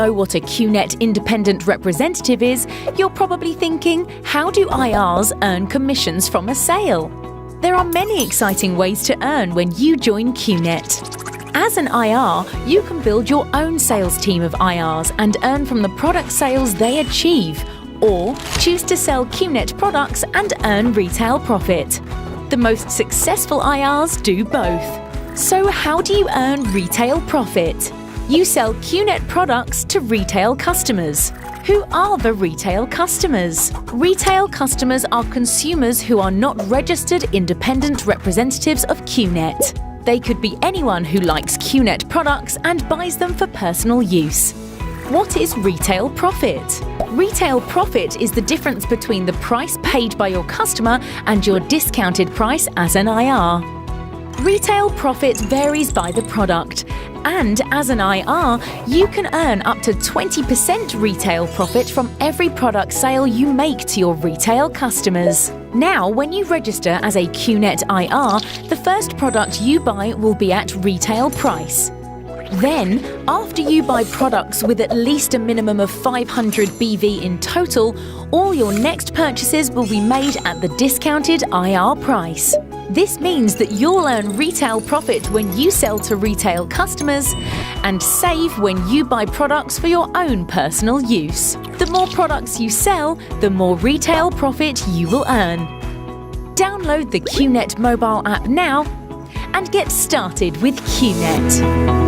know what a QNET independent representative is, you're probably thinking, how do IRs earn commissions from a sale? There are many exciting ways to earn when you join QNET. As an IR, you can build your own sales team of IRs and earn from the product sales they achieve, or choose to sell QNET products and earn retail profit. The most successful IRs do both. So how do you earn retail profit? You sell QNET products to retail customers. Who are the retail customers? Retail customers are consumers who are not registered independent representatives of QNET. They could be anyone who likes QNET products and buys them for personal use. What is retail profit? Retail profit is the difference between the price paid by your customer and your discounted price as an IR. Retail profit varies by the product, and as an IR, you can earn up to 20% retail profit from every product sale you make to your retail customers. Now, when you register as a QNET IR, the first product you buy will be at retail price. Then, after you buy products with at least a minimum of 500 BV in total, all your next purchases will be made at the discounted IR price. This means that you'll earn retail profit when you sell to retail customers and save when you buy products for your own personal use. The more products you sell, the more retail profit you will earn. Download the QNET mobile app now and get started with QNET.